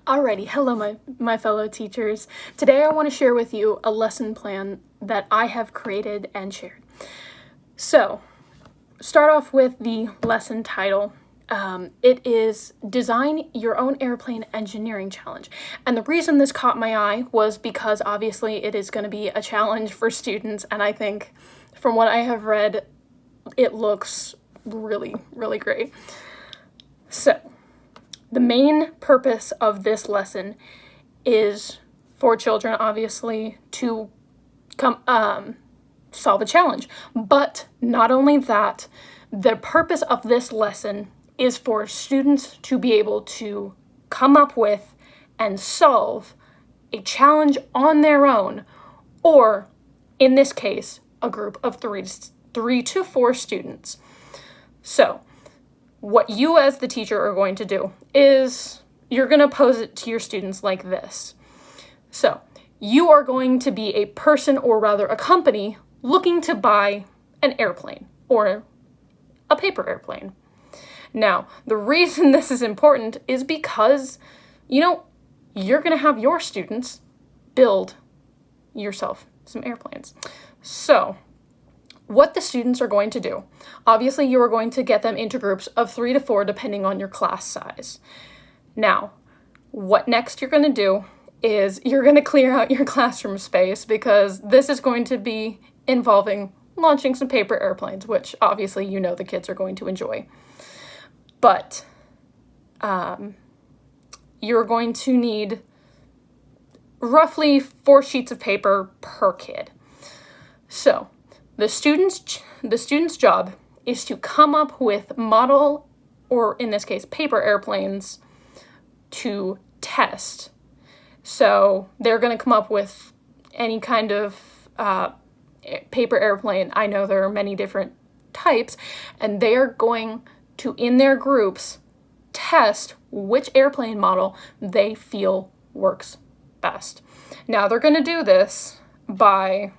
Alrighty, hello my fellow teachers. Today I want to share with you a lesson plan that I have created and shared. So, start off with the lesson title. It is Design Your Own Airplane Engineering Challenge. And the reason this caught my eye was because obviously it is going to be a challenge for students, and I think from what I have read, it looks really, really great. So, the main purpose of this lesson is for children, obviously, to solve a challenge. But not only that, the purpose of this lesson is for students to be able to come up with and solve a challenge on their own, or in this case, a group of three to four students. So, what you as the teacher are going to do is you're going to pose it to your students like this. So, you are going to be a person, or rather a company, looking to buy an airplane or a paper airplane. Now, the reason this is important is because, you're going to have your students build yourself some airplanes. So, what the students are going to do, obviously you are going to get them into groups of 3 to 4 depending on your class size. Now, what next you're going to do is you're going to clear out your classroom space, because this is going to be involving launching some paper airplanes, which obviously the kids are going to enjoy. But you're going to need roughly 4 sheets of paper per kid. So, the student's job is to come up with model, or in this case, paper airplanes to test. So they're going to come up with any kind of paper airplane. I know there are many different types, and they are going to, in their groups, test which airplane model they feel works best. Now, they're going to do this by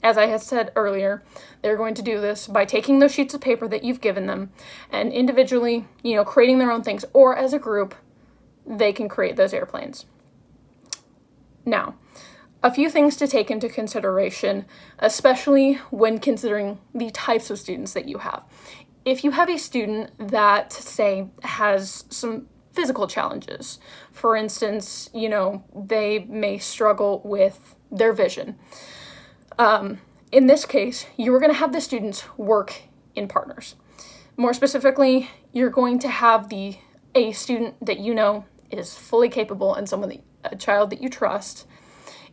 as I had said earlier, they're going to do this by taking those sheets of paper that you've given them and individually, creating their own things, or as a group, they can create those airplanes. Now, a few things to take into consideration, especially when considering the types of students that you have. If you have a student that, say, has some physical challenges, for instance, they may struggle with their vision. In this case, you are going to have the students work in partners. More specifically, you're going to have a student that is fully capable, and a child that you trust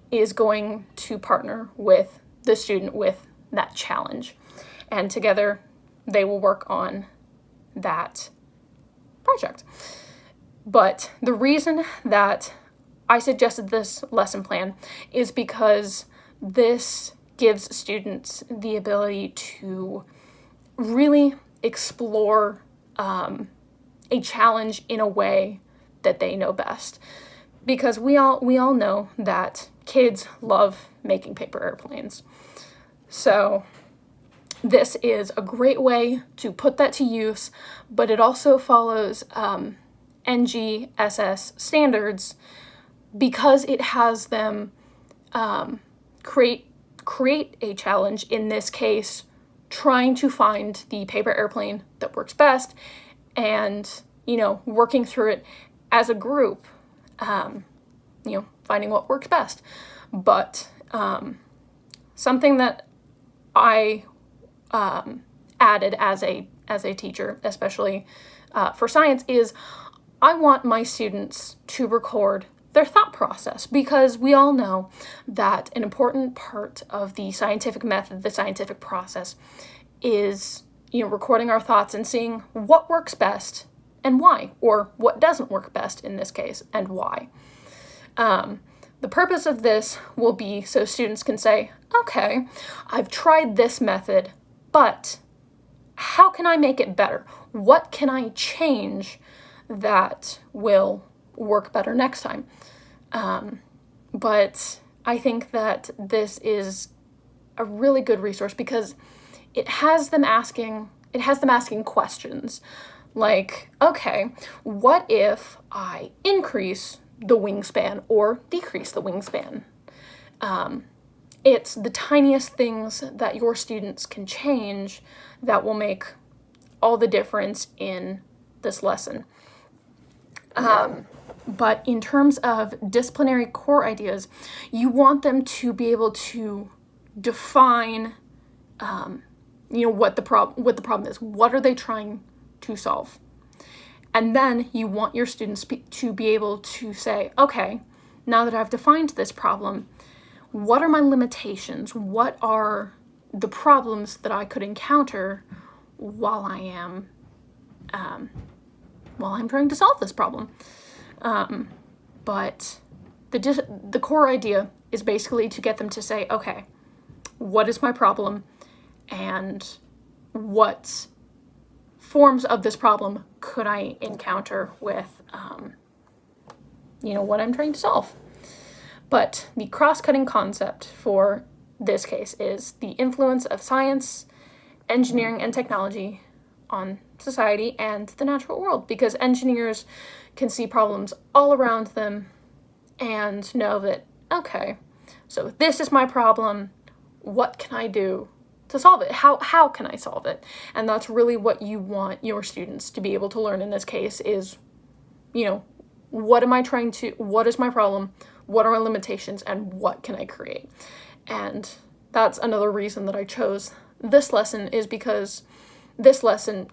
is going to partner with the student with that challenge. And together, they will work on that project. But the reason that I suggested this lesson plan is because this gives students the ability to really explore a challenge in a way that they know best. Because we all know that kids love making paper airplanes. So this is a great way to put that to use, but it also follows NGSS standards, because it has them create a challenge, in this case, trying to find the paper airplane that works best, and, working through it as a group, finding what works best. But something that I added as a teacher, especially for science, is I want my students to record their thought process, because we all know that an important part of the scientific method, the scientific process, is recording our thoughts and seeing what works best and why, or what doesn't work best in this case and why. The purpose of this will be so students can say, okay, I've tried this method, but how can I make it better? What can I change that will work better next time? But I think that this is a really good resource, because it has them asking questions Like, okay, what if I increase the wingspan or decrease the wingspan? It's the tiniest things that your students can change that will make all the difference in this lesson. But in terms of disciplinary core ideas, you want them to be able to define, what the problem is. What are they trying to solve? And then you want your students to be able to say, okay, now that I've defined this problem, what are my limitations? What are the problems that I could encounter while I'm trying to solve this problem? But the core idea is basically to get them to say, okay, what is my problem, and what forms of this problem could I encounter with, what I'm trying to solve. But the cross-cutting concept for this case is the influence of science, engineering, and technology on society and the natural world, because engineers can see problems all around them and know that, okay, so this is my problem, what can I do to solve it? How can I solve it? And that's really what you want your students to be able to learn in this case is, what is my problem? What are my limitations, and what can I create? And that's another reason that I chose this lesson, is because this lesson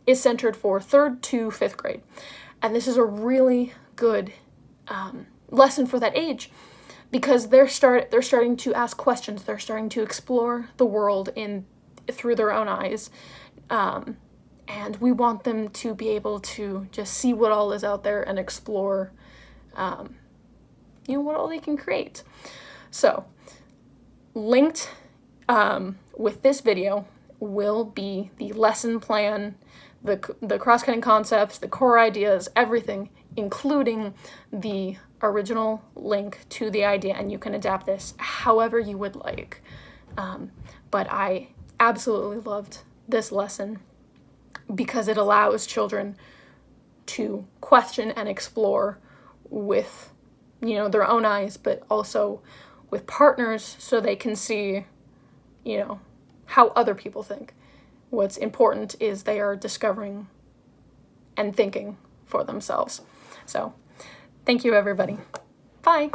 is centered for 3rd to 5th grade. And this is a really good lesson for that age, because they're starting to ask questions. They're starting to explore the world through their own eyes. And we want them to be able to just see what all is out there and explore, what all they can create. So, linked with this video will be the lesson plan, the cross-cutting concepts, the core ideas, everything, including the original link to the idea, and you can adapt this however you would like. But I absolutely loved this lesson because it allows children to question and explore with, their own eyes, but also with partners, so they can see, how other people think. What's important is they are discovering and thinking for themselves. So, thank you, everybody. Bye.